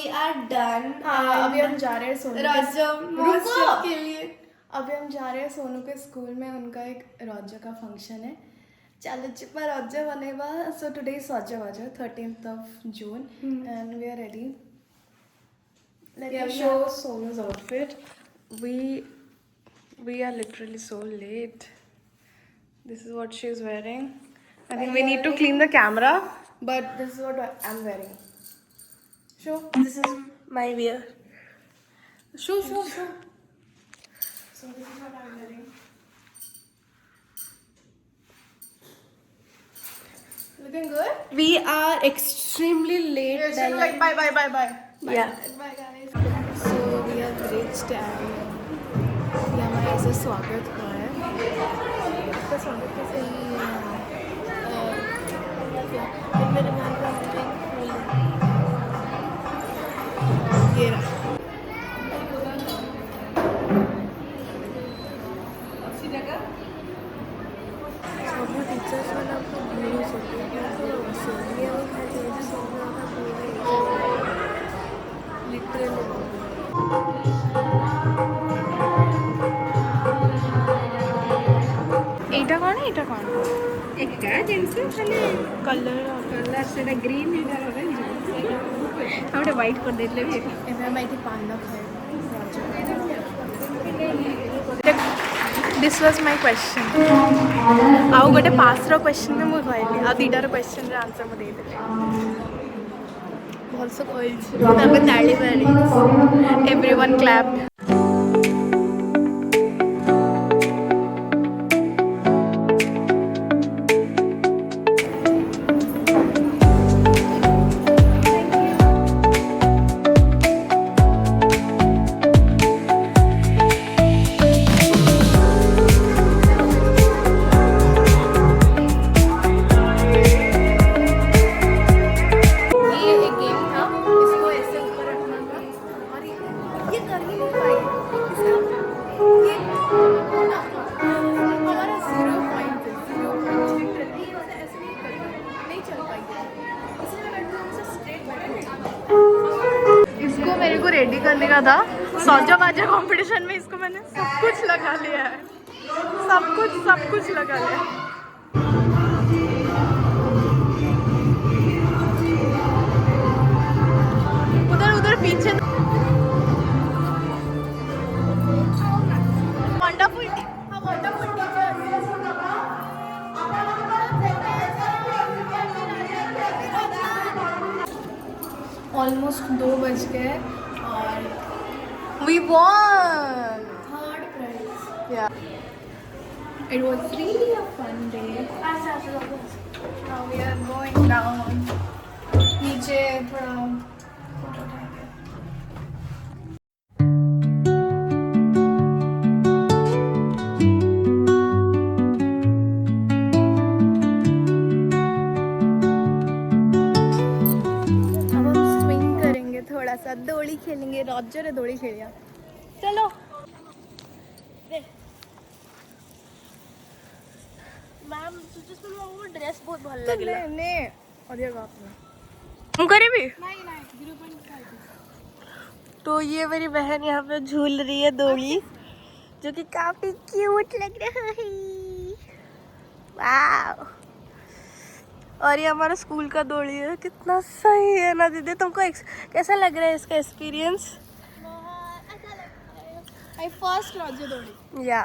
we are done. हाँ अभी हम जा रहे हैं सोनू रुको के लिए। अभी हम जा रहे हैं सोनू के स्कूल में, उनका एक रज का फंक्शन है। चलचिपा रज बनेबा। सो टुडे इज सजवाज 13th of June and we are ready. Let me show Sonu's outfit. We are literally so late. This is what she is wearing. I think we need to clean the camera, but this is what I'm wearing. Show. This is my wear. Show. So this is what I'm wearing. Looking good? We are extremely late. Yes, like bye. Yeah. Bye guys. So we have reached and ये हमारा ऐसे स्वागत हुआ है। इसका स्वागत कैसे मेरे नाम का ये रहा। सब टीचर्स वाला आपको भूल सकते हैं सोनिया वो खाली ऐसे सोना का पूरा लिटरली এইটা কোন এটা কোন একটা জিনিস খালি कलर कलर সেটা গ্রিন এটা অরেঞ্জ আমরা হোয়াইট করে দিলে भी ଏବେ ଆମେ ଏଠି ପାନ ଖାଇବୁ। दिस वाज माय क्वेश्चन आउ गोटे पासर क्वेश्चन भी मुझे कहली आ दुटार क्वेश्चन आंसर मुझे देदेली भलसे कहली ताली मारी एवरीवन क्लैप्ड। इसको मेरे को रेडी करने का था सौजाबाजा कंपटीशन में। इसको मैंने सब कुछ लगा लिया है, सब कुछ लगा लिया है। उधर पीछे वंडरफुल ऑलमोस्ट 2 बज गए और we won third prize. Yeah, it was really a fun day. Now we are going down. नीचे थोड़ा फोटो उठाएंगे। थोड़ा सा दोड़ी खेलेंगे, रजरे दोड़ी खेलिया। चलो मैम वो ड्रेस बहुत भल लगला ने अधिक बात में हम करे भी नहीं 0.5। तो ये मेरी बहन यहाँ पे झूल रही है दोड़ी, जो कि काफी क्यूट लग रहा है। वाह। और ये हमारा स्कूल का दोड़ी है, कितना सही है ना दीदी। तुमको कैसा लग रहा है इसका एक्सपीरियंस? आई फर्स्ट रजो दोड़ी। या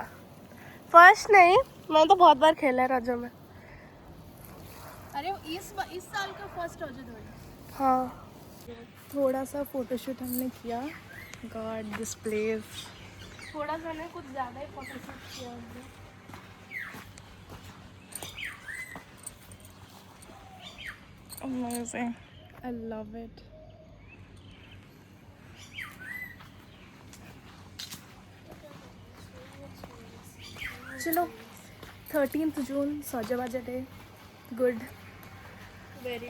फर्स्ट नहीं, मैंने तो बहुत बार खेला है रजो में। अरे इस साल का फर्स्ट रजो दोड़ी। हाँ थोड़ा सा फोटोशूट हमने किया। गॉड दिस प्लेस थोड़ा सा नहीं, कुछ ज़्यादा ही फोटोशूट किया हमने। Amazing. I love it. चलो 13th June सौजाबाजा day, good.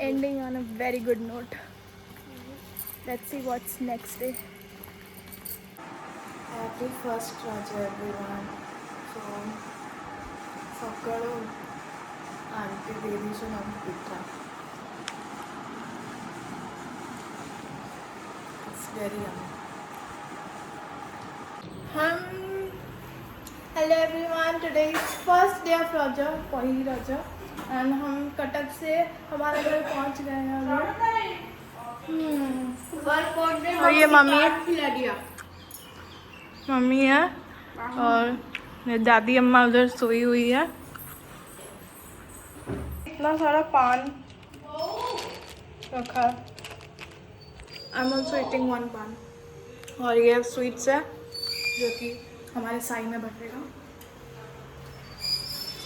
Ending on a very good note. Let's see what's next day. Happy first Raja everyone. So ସକାଳୁ ଆଣ୍ଟି ଦେଇ ଦେଇଛନ୍ତି ଆମକୁ ପିଠା। Very yummy. Hello everyone, today is first day of Raja, पहली Raja, and हम कटक से हमारे घर पहुंच गए हैं अभी। और ये मम्मी है और मेरी दादी अम्मा उधर सोई हुई है। इतना सारा पान रखा। I am also eating one पान। और ये स्वीट्स है जो कि हमारे साई में बटेगा।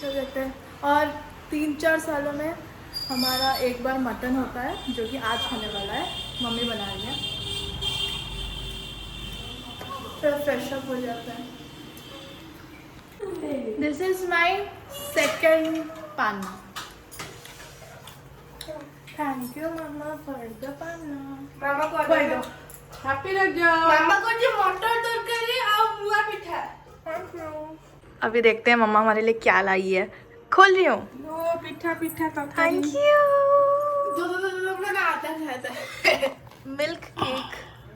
चल देखते हैं। और 3-4 सालों में हमारा एक बार मटन होता है जो कि आज होने वाला है, मम्मी बना रही है। फिर फ्रेश अप हो जाता है। दिस इज माई सेकेंड पाना। Thank you mama for the पाना। मामा को दो। हैप्पी रजा। मामा को जो मटर तरकारी और बुआ पिठा। Thank you. अभी देखते हैं मम्मा हमारे लिए क्या लाई है। खोल रही हूँ। No pitha pitha thank you. Milk cake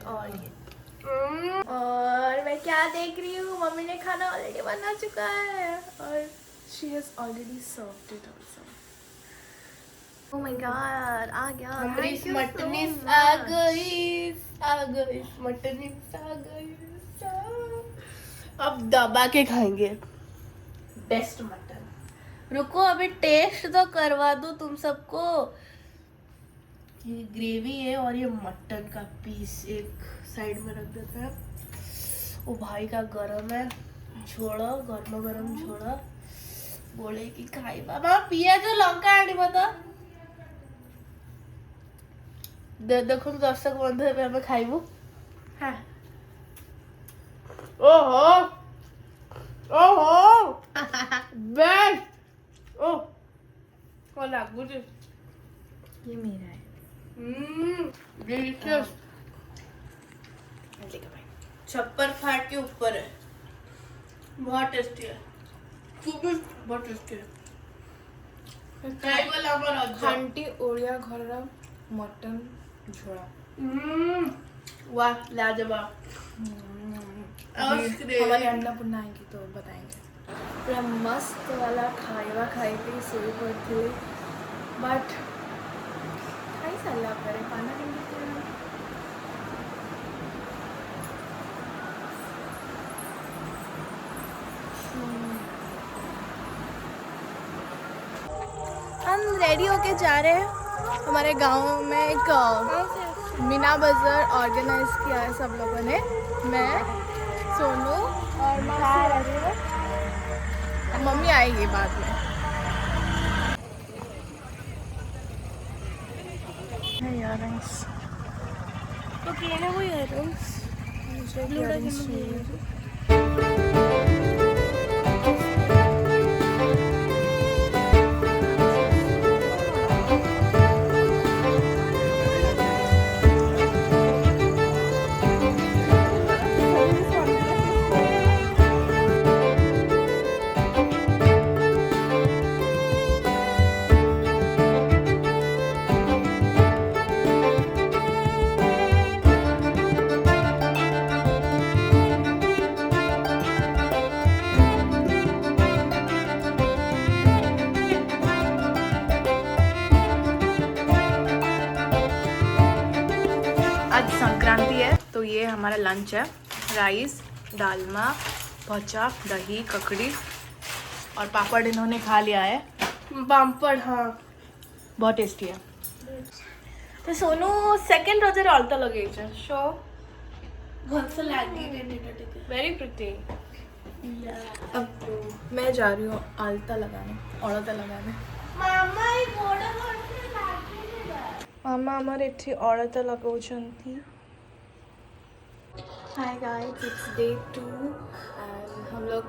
और ये और मैं क्या देख रही हूँ, मम्मी ने खाना ऑलरेडी बना चुका है और she has already served it also. Oh my god, आ गया। हमारी मटनीस आ गई मटनीस आ गई। अब दबा के खाएंगे बेस्ट मटन। रुको अभी टेस्ट तो करवा दूं तुम सबको। ये ग्रेवी है और ये मटन का पीस एक साइड में रख देते हैं। ओ भाई का गरम है झोड़ा, गर्मा गरम झोड़ा बोले कि खाई बाबा पिया जो लंका आनी बता देखो दर्शक बंधु ଆମେ ଖାଇବୁ। हाँ ओहो ओहो बेस्ट। ओ कौन लागू जी? ये मेरा है। डिलीशियस। छप्पर फाट के ऊपर है। बहुत टेस्टी है। बहुत टेस्टी है। खांटी ओडिया घरर मटन झोड़ा। वाह लाजवाब। हमारी अन्नपूर्णा आएंगी तो बताएंगे। पूरा मस्त वाला खाइवा खाई थी, सोई पड़ी बट खाई सारा पर खाना नहीं। हम रेडी होके जा रहे हैं। हमारे गांव में एक मीना बाजार ऑर्गेनाइज किया है सब लोगों ने। मैं सोनू और मम्मी आएगी बाद में। इयररिंग्स तो क्या वो इयररिंग्स आज संक्रांति है तो ये हमारा लंच है। राइस, दालमा, भचा, दही, ककड़ी और पापड़ इन्होंने खा लिया है। पापड़ हाँ बहुत टेस्टी है। तो सोनू सेकंड रोजर आलता लगे शो वेरी प्रिटी। अब मैं जा रही हूँ आलता लगाने, औरता लगाने। मामा हमारे इतनी औरत लगाउछंती। Hi guys, it's day 2 and हम लोग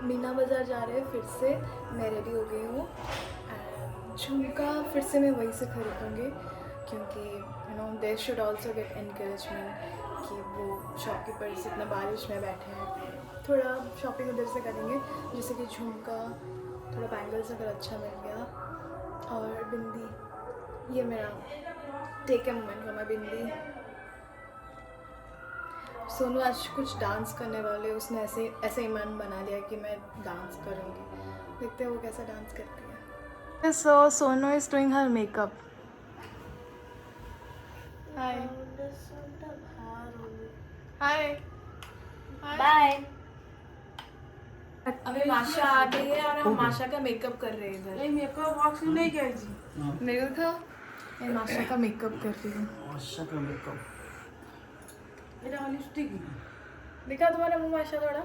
मीना बाजार जा रहे हैं फिर से। मैं रेडी हो गई हूँ एंड झुमका फिर से मैं वहीं से खरीदूँगी क्योंकि you know they should also get encouragement कि वो शॉपकीपर्स इतना बारिश में बैठे हैं। थोड़ा शॉपिंग उधर से करेंगे जैसे कि झुमका, थोड़ा बैंगल्स अगर अच्छा मिल गया और बिंदी। ये मेरा टेक ए मोमेंट का मैं बिंदी सोनू आज कुछ डांस करने वाले, उसने ऐसे ही मन बना लिया कि मैं डांस करूँगी। देखते हैं वो कैसा डांस करती है। So Sonu is doing her makeup. Hi hi bye. अभी माशा आ गई है और हम माशा का मेकअप कर रहे हैं इधर। नहीं मेकअप बॉक्स में नहीं गई जी। मेरे को था मैं माशा का मेकअप कर रही हूँ। आशा का मेकअप मेरा लिपस्टिक दिखा तुम्हारा मुंह माशा थोड़ा।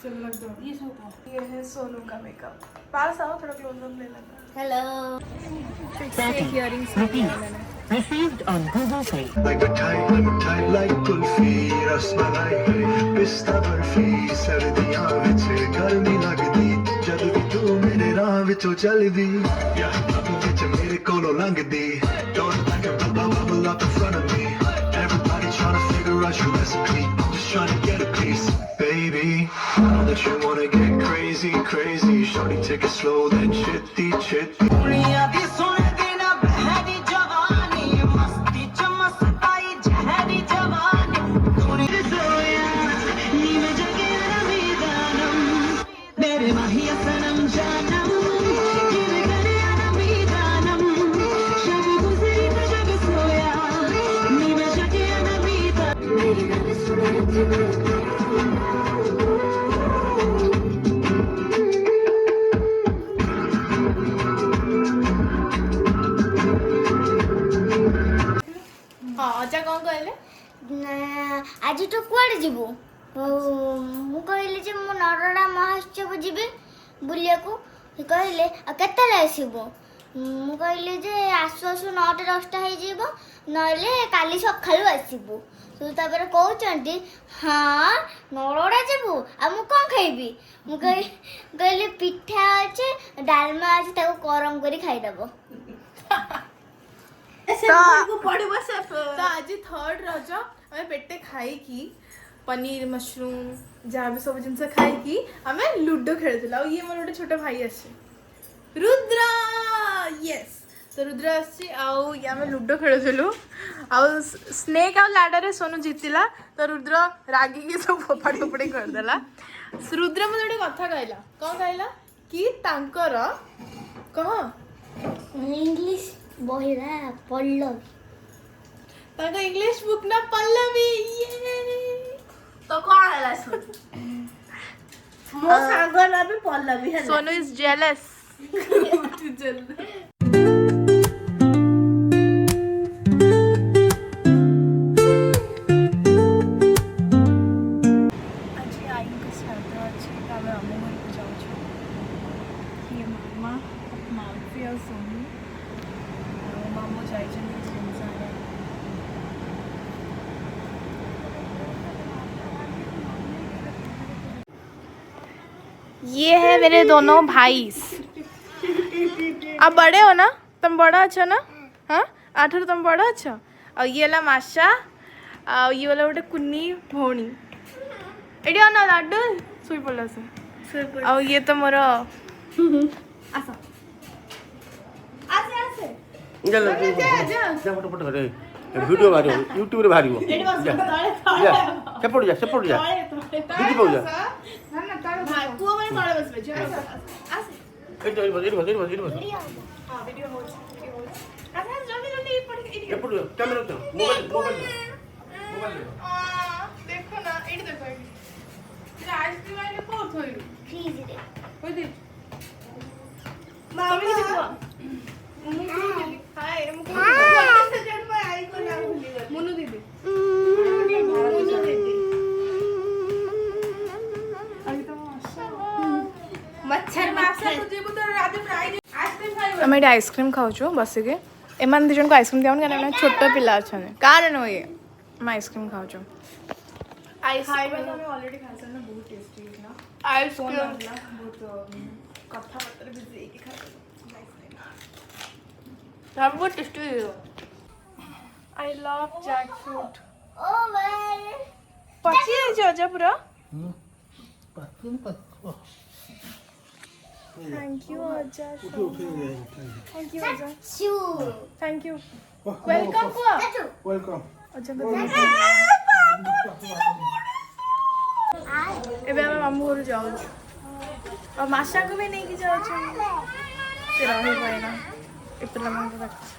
चलो लग दो। ये सब था। ये है सोनू का मेकअप। पास आओ, थोड़ा क्लोजअप ले लेना। हेलो। फिर से इयरिंग्स ले लिया मैंने। Received on Google Pay. like मिठाई like कुल्फी रसमलाई पिस्ता बर्फी सर्दियां विच गर्मी लगदी जद भी तू मेरे राह विचों चलदी या विच मेरे कोलों लंघदी don't like a bubble up in front of me everybody trying to figure out your recipe I'm just trying to get a piece baby I know that you wanna get crazy crazy shorty take it slow then chitty chitty हाँ अच्छा कौन कहले? आज तो कुआड़े जीवु मु कहले जे मु नरड़ा महोत्सव जीवे बुलिया को कहले केते आसबो मु कहले जे आसु आसु 9टा 10टा हो जीवो नले काली सखालु आसबो तू तापर कहउचंती हां नरड़ा जीवु आ मु कोन खाइबी मु कहले पिठा अछि डालमा अछि ताको गरम करी खाइ दबो तो आज 3rd रज आम पेटे खाई पनीर मशरूम जहाँ भी सब जिन खाई आम लुडो खेलुला। ये मोर गोटे छोट भाई आसे रुद्र यस तो रुद्र आम लुडो खेलुलु आउ स्नेक आ लाडा सोनू जीतिला तो रुद्र रागिकी सब फोपाड़ी फोपाड़ी करदेला। रुद्र मत गोटे कथा कहला कौन कहला कि तांकर कह इंग्लिश बहिरा पल्लवी ताको इंग्लिश बुक ना पल्लवी ये तो कौन है सुन मो सांगर ना भी पल्लवी है सोनू इज जेलस ଆଜି ଆଈଙ୍କ ଶ୍ରାଦ୍ଧ ଅଛି ତ ଆମେ ଆମ ଘରକୁ ଯାଉଛୁ। ଇଏ ମାମା ମାଉସୀ ଆଉ ସୋନୁ ଆଉ ମାମୁଁ ଯାଇଛନ୍ତି ଜିନିଷ ଆଣିବାକୁ। ये है मेरे दोनों भाई। आप बड़े हो ना? तुम बड़ा अच्छा ना? हाँ आठर तुम बड़ा अच्छा और ये वाला माशा और ये वाला गोटे कुन्नी भौणी एडी ना लाडू सुई पड़ा से और ये तो मोर आसा आसे आसे जा फोटो फोटो रे वीडियो बारे यूट्यूब रे बारिबो जा सेपट जा दीदी पाउ जा ना ना तार भाई पुओ में तळे बसबे जा आसे एडी बस हां वीडियो हो आसे जल्दी जल्दी पड़ सेपट कैमरा तो मोबाइल देखो ना एडी देखो एडी आइसक्रीम आइले को थोइलु फ्रीज रे कोई दे मामा देखो हाय मुनु दीदी ଆମେ ଆଇସ୍କ୍ରିମ୍ ଖାଉଛୁ ବସିକି ଏମାନେ ଦୁଇ ଜଣଙ୍କୁ ଆଇସ୍କ୍ରିମ୍ ଦିଆଉନି କାରଣ ଏମାନେ ଛୋଟ ପିଲା ଅଛନ୍ତି କାରଣ ଇଏ ଆମେ ଆଇସ୍କ୍ରିମ୍ ଖାଉଛୁ बहुत टेस्टी आई लव जैकफ्रूट पची जाइए अजा पूरा थैंक यू अजा थैंक यू अजा शू थैंक यू वेलकम कुआ वेलकम ଏବେ ଆମେ ମାମୁଁ ଘରୁ ଯାଉଛୁ ଆଉ ମାସାକୁ ବି ନେଇକି ଯାଉଛୁ ସେ ରହିପାରେନା ଏ ପିଲାମାନଙ୍କ ପାଖରେ